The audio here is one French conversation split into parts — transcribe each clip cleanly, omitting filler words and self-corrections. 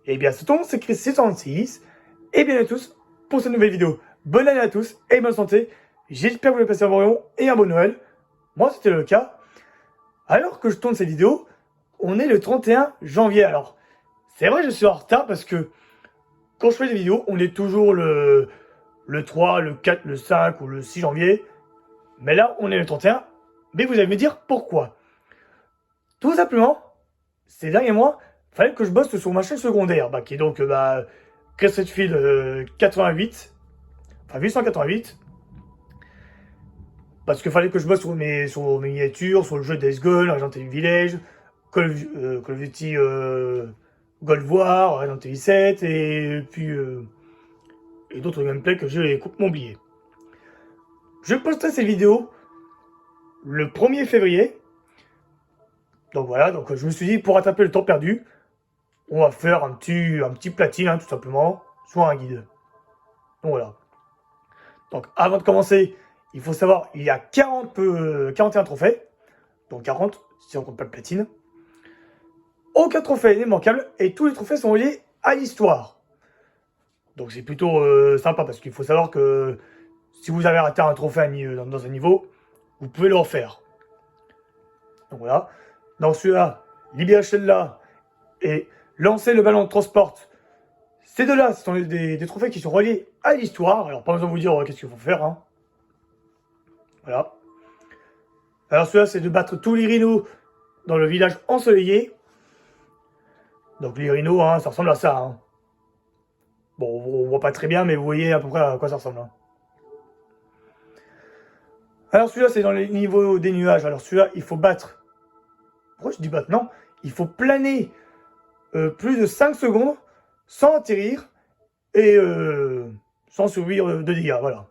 Et bien, ce ton, c'est Chris 636. Et bienvenue à tous pour cette nouvelle vidéo. Bonne année à tous et bonne santé. J'espère que vous avez passé un bon Réveillon et un bon Noël. Moi, c'était le cas. Alors que je tourne cette vidéo, on est le 31 janvier. Alors, c'est vrai, je suis en retard parce que quand je fais des vidéos, on est toujours le 3, le 4, le 5 ou le 6 janvier. Mais là, on est le 31. Mais vous allez me dire pourquoi. Tout simplement, ces derniers mois, il fallait que je bosse sur ma chaîne secondaire, qui est donc Crestfield 88, enfin 888, parce qu'il fallait que je bosse sur mes miniatures, sur le jeu Days Gone, Resident Evil Village, Call of Duty Gold War, Resident Evil 7, et puis et d'autres gameplays que j'ai complètement oubliés. Je posterai ces vidéos le 1er février. Donc voilà, donc je me suis dit, pour rattraper le temps perdu, on va faire un petit platine, hein, tout simplement, sur un guide. Donc voilà. Donc avant de commencer, il faut savoir, il y a 41 trophées. Donc 40, si on compte pas le platine. Aucun trophée n'est manquable, et tous les trophées sont liés à l'histoire. Donc c'est plutôt sympa, parce qu'il faut savoir que si vous avez raté un trophée dans un niveau, vous pouvez le refaire. Donc voilà. Dans celui-là, libérer Shella et lancer le ballon de transport. Ces deux-là, ce sont des trophées qui sont reliés à l'histoire. Alors, pas besoin de vous dire qu'est-ce qu'il faut faire. Hein. Voilà. Alors, celui-là, c'est de battre tous les rhinos dans le village ensoleillé. Donc, les rhinos, hein, ça ressemble à ça. Hein. Bon, on voit pas très bien, mais vous voyez à peu près à quoi ça ressemble. Hein. Alors, celui-là, c'est dans les niveaux des nuages. Alors, celui-là, il faut battre. Pourquoi je dis battre? Non, il faut planer plus de 5 secondes sans atterrir et sans subir de dégâts, voilà.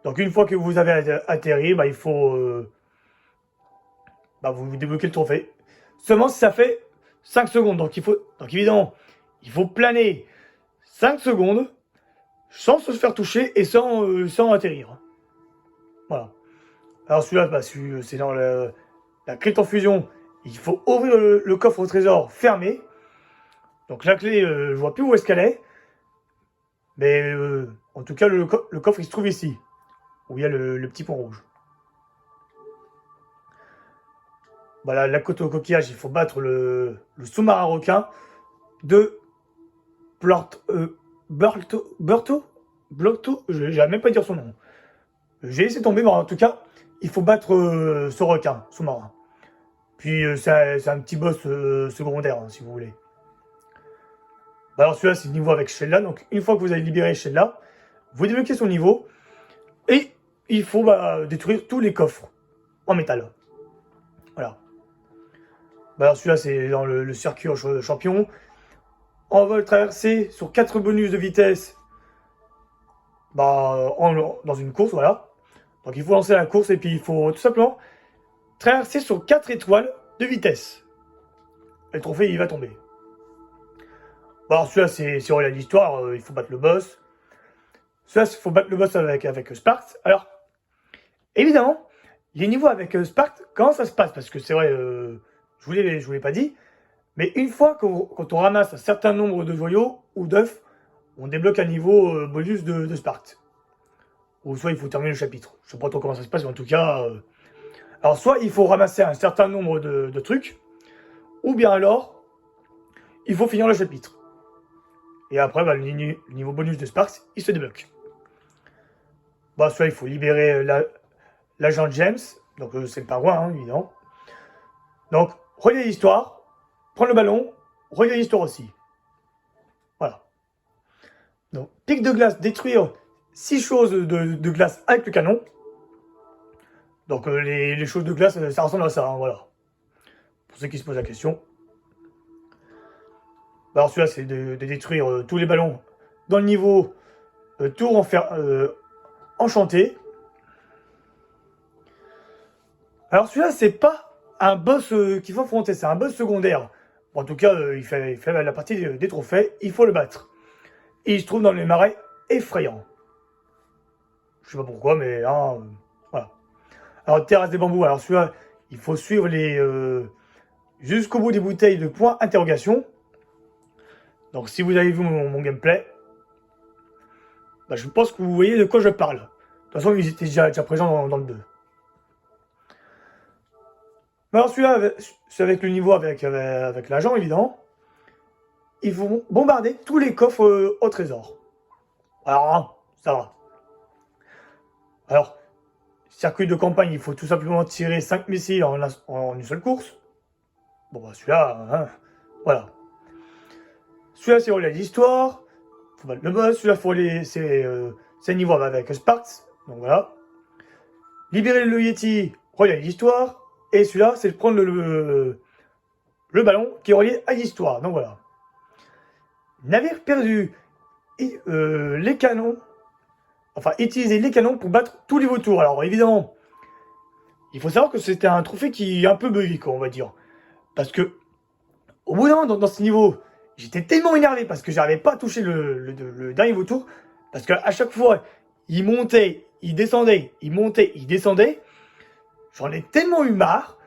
Donc une fois que vous avez atterri, il faut vous débloquez le trophée. Seulement si ça fait 5 secondes, donc évidemment, il faut planer 5 secondes sans se faire toucher et sans atterrir. Voilà. Alors celui-là, c'est dans la crypte en fusion. Il faut ouvrir le coffre au trésor fermé. Donc la clé, je vois plus où est-ce qu'elle est. Mais en tout cas, le coffre, il se trouve ici. Où il y a le petit pont rouge. Voilà, la côte au coquillage, il faut battre le sous-marin requin de Blorto, je vais même pas dire son nom. J'ai laissé tomber, mais en tout cas, il faut battre ce requin sous-marin. Puis c'est un petit boss secondaire, hein, si vous voulez. Alors celui-là, c'est le niveau avec Shella. Donc une fois que vous avez libéré Shella, vous débloquez son niveau. Et il faut détruire tous les coffres en métal. Voilà. Alors celui-là, c'est dans le circuit champion. On va le traverser sur 4 bonus de vitesse dans une course, voilà. Donc il faut lancer la course et puis il faut tout simplement traverser sur 4 étoiles de vitesse. Et le trophée, il va tomber. Alors celui-là, c'est relié à l'histoire, il faut battre le boss. Celui-là, il faut battre le boss avec Sparks. Alors, évidemment, les niveaux avec Spark, comment ça se passe? Parce que c'est vrai, je vous l'ai pas dit, mais une fois quand on ramasse un certain nombre de joyaux ou d'œufs, on débloque un niveau bonus de Spark. Ou soit il faut terminer le chapitre. Je sais pas trop comment ça se passe, mais en tout cas... Alors soit il faut ramasser un certain nombre de trucs, ou bien alors, il faut finir le chapitre. Et après, le niveau bonus de Sparks, il se débloque. Soit il faut libérer l'agent James, donc c'est le pingouin, hein, évidemment. Donc, relier l'histoire, prendre le ballon, relier l'histoire aussi. Voilà. Donc, pic de glace, détruire 6 choses de glace avec le canon. Donc, les choses de glace, ça ressemble à ça, hein, voilà. Pour ceux qui se posent la question. Alors, celui-là, c'est de détruire tous les ballons dans le niveau tour en fer enchanté. Alors celui-là, c'est pas un boss qu'il faut affronter, c'est un boss secondaire. Bon, en tout cas, il fait la partie des trophées, il faut le battre. Et il se trouve dans les marais effrayants. Je sais pas pourquoi, mais hein, voilà. Alors, terrasse des bambous, alors celui-là, il faut suivre jusqu'au bout des bouteilles de points interrogation. Donc si vous avez vu mon gameplay, bah, je pense que vous voyez de quoi je parle. De toute façon, ils étaient déjà présents dans le 2. Alors celui-là, c'est avec le niveau avec l'agent, évidemment. Ils vont bombarder tous les coffres au trésor. Alors, hein, ça va. Alors, circuit de campagne, il faut tout simplement tirer 5 missiles en une seule course. Bon, bah celui-là, hein, voilà. Celui-là, c'est relié à l'histoire. Faut battre le boss. Celui-là, c'est niveau avec Sparks. Donc voilà. Libérer le Yeti, relié à l'histoire. Et celui-là, c'est de prendre le ballon qui est relié à l'histoire. Donc voilà. Navire perdu. Et, les canons. Enfin, utiliser les canons pour battre tous les vautours. Alors évidemment, il faut savoir que c'était un trophée qui est un peu buggy, quoi, on va dire. Parce que, au bout d'un moment, dans ce niveau, j'étais tellement énervé parce que j'arrivais pas à toucher le dernier vautour. Parce qu'à chaque fois, il montait, il descendait, il montait, il descendait. J'en ai tellement eu marre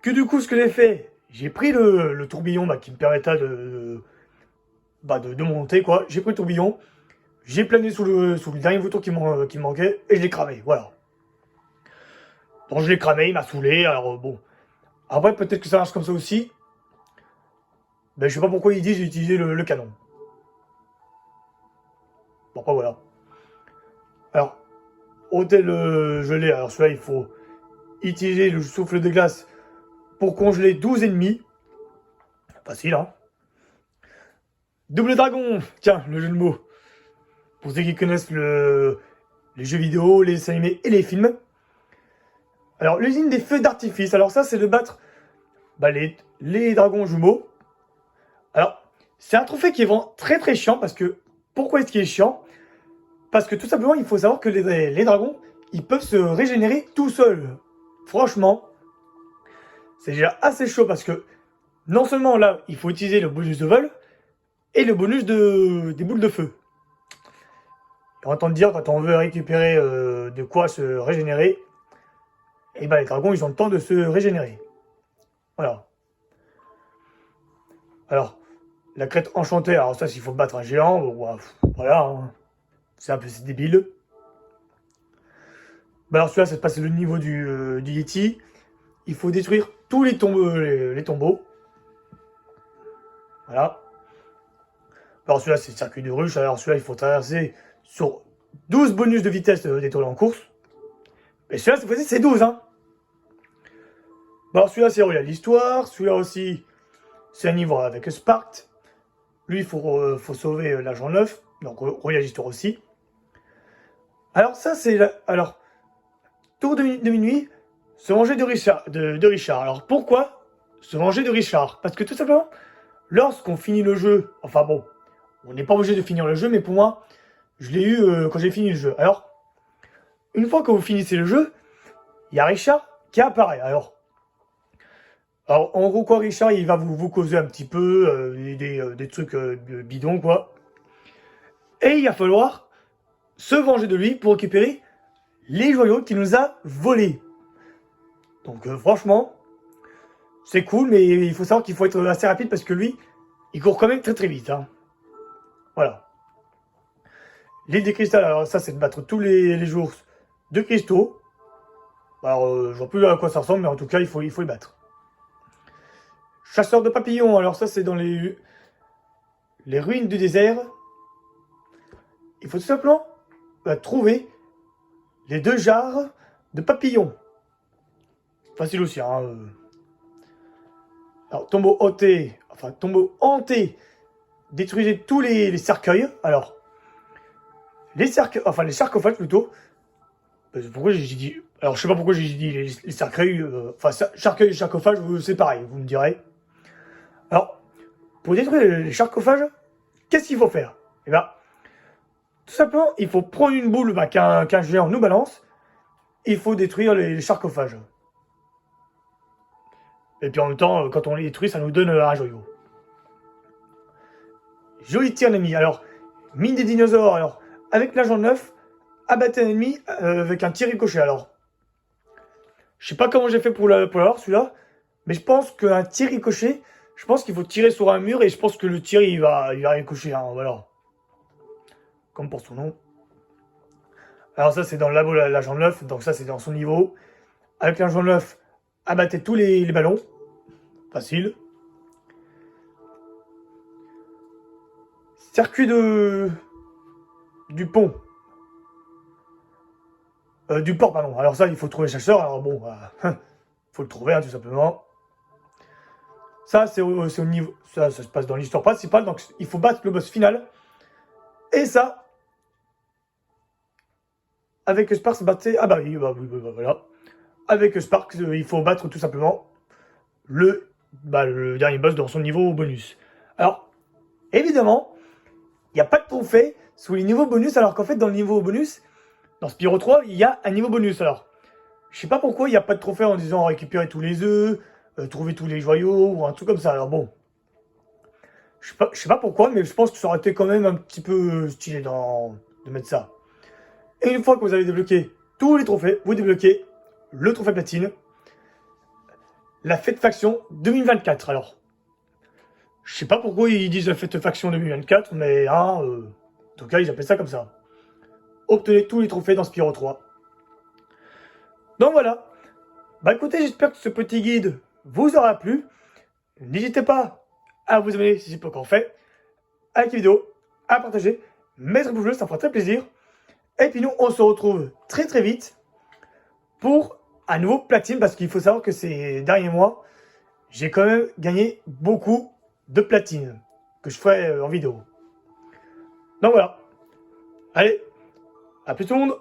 que du coup, ce que j'ai fait, j'ai pris le tourbillon qui me permettait de monter, quoi. J'ai pris le tourbillon, j'ai plané sous le dernier vautour qui me manquait et je l'ai cramé, voilà. Donc je l'ai cramé, il m'a saoulé, alors bon. Après, peut-être que ça marche comme ça aussi. Mais je sais pas pourquoi il dit j'ai utilisé le canon. Bon, après, voilà. Alors, hôtel gelé, alors celui-là, il faut utiliser le souffle de glace pour congeler 12 ennemis. Facile, hein. Double dragon, tiens, le jeu de mots. Pour ceux qui connaissent les jeux vidéo, les animés et les films. Alors, l'usine des feux d'artifice, alors ça, c'est de battre les dragons jumeaux. Alors, c'est un trophée qui est vraiment très très chiant parce que... Pourquoi est-ce qu'il est chiant? Parce que tout simplement, il faut savoir que les dragons, ils peuvent se régénérer tout seuls. Franchement, c'est déjà assez chaud parce que non seulement là, il faut utiliser le bonus de vol et le bonus des boules de feu. Et on entend dire, quand on veut récupérer de quoi se régénérer, et ben les dragons, ils ont le temps de se régénérer. Voilà. Alors, la crête enchantée, alors ça, s'il faut battre un géant, voilà, hein. C'est un peu débile. Bah alors celui-là, c'est de passer le niveau du Yeti. Il faut détruire tous les tombeaux. Voilà. Alors celui-là, c'est le circuit de ruche. Alors celui-là, il faut traverser sur 12 bonus de vitesse d'étoile en course. Et celui-là, cette fois-ci, c'est 12, hein. Bah alors celui-là, c'est relié à l'histoire. Celui-là aussi, c'est un niveau avec Spark. Lui, il faut sauver l'agent 9. Donc relié à l'histoire aussi. Alors ça, c'est... Alors, tour de minuit, se venger de Richard. Alors pourquoi se venger de Richard? Parce que tout simplement, lorsqu'on finit le jeu, enfin bon, on n'est pas obligé de finir le jeu, mais pour moi, je l'ai eu quand j'ai fini le jeu. Alors, une fois que vous finissez le jeu, il y a Richard qui apparaît. Alors en gros, quoi, Richard, il va vous causer un petit peu des trucs bidons, quoi. Et il va falloir se venger de lui pour récupérer les joyaux qu'il nous a volés. Donc franchement, c'est cool, mais il faut savoir qu'il faut être assez rapide parce que lui, il court quand même très très vite, hein. Voilà. L'île des cristals, alors ça, c'est de battre tous les jours de cristaux. Alors, je vois plus à quoi ça ressemble, mais en tout cas, il faut les battre. Chasseur de papillons, alors ça, c'est dans les ruines du désert. Il faut tout simplement trouver les 2 jarres de papillons. Facile aussi, hein. Alors, tombeau hanté, détruisez tous les cercueils. Alors, les sarcophages plutôt. Pourquoi j'ai dit... Alors, je sais pas pourquoi j'ai dit les cercueils. Cercueil et sarcophage, c'est pareil, vous me direz. Alors, pour détruire les sarcophages, qu'est-ce qu'il faut faire? Eh bien, tout simplement, il faut prendre une boule qu'un géant nous balance. Il faut détruire les sarcophages. Et puis en même temps, quand on les détruit, ça nous donne un joyau. Joli tir ennemi. Alors, mine des dinosaures. Alors, avec l'agent 9, abattre un ennemi avec un tir ricochet. Alors, je sais pas comment j'ai fait pour l'avoir celui-là, mais je pense qu'un tir ricochet, Je pense qu'il faut tirer sur un mur et je pense que le tir il va ricocher, hein, voilà. Comme pour son nom. Alors ça c'est dans le labo l'agent 9, donc ça c'est dans son niveau. Avec l'agent 9, abattez tous les ballons. Facile. Circuit du pont. Du port, pardon. Alors ça, il faut trouver le chasseur. Alors bon, faut le trouver, hein, tout simplement. Ça, c'est au niveau... Ça se passe dans l'histoire principale. Donc, il faut battre le boss final. Et ça, avec Sparks, battez... Ah bah oui, voilà. Avec Sparks, il faut battre tout simplement le dernier boss dans son niveau bonus. Alors, évidemment, il n'y a pas de trophée sous les niveaux bonus, alors qu'en fait, dans le niveau bonus, dans Spyro 3, il y a un niveau bonus. Alors, je sais pas pourquoi il n'y a pas de trophée en disant récupérer tous les œufs, trouver tous les joyaux, ou un truc comme ça. Alors bon, je sais pas pourquoi, mais je pense que ça aurait été quand même un petit peu stylé de mettre ça. Et une fois que vous avez débloqué tous les trophées, vous débloquez le trophée platine, la fête faction 2024. Alors, je sais pas pourquoi ils disent la fête faction 2024, mais en tout cas, ils appellent ça comme ça. Obtenez tous les trophées dans Spyro 3. Donc voilà. Bah écoutez, j'espère que ce petit guide vous aura plu. N'hésitez pas à vous abonner si c'est pas encore fait, à liker la vidéo, à partager, mettre un pouce bleu, ça me fera très plaisir. Et puis nous, on se retrouve très très vite pour un nouveau platine, parce qu'il faut savoir que ces derniers mois, j'ai quand même gagné beaucoup de platine que je ferai en vidéo. Donc voilà. Allez, à plus tout le monde.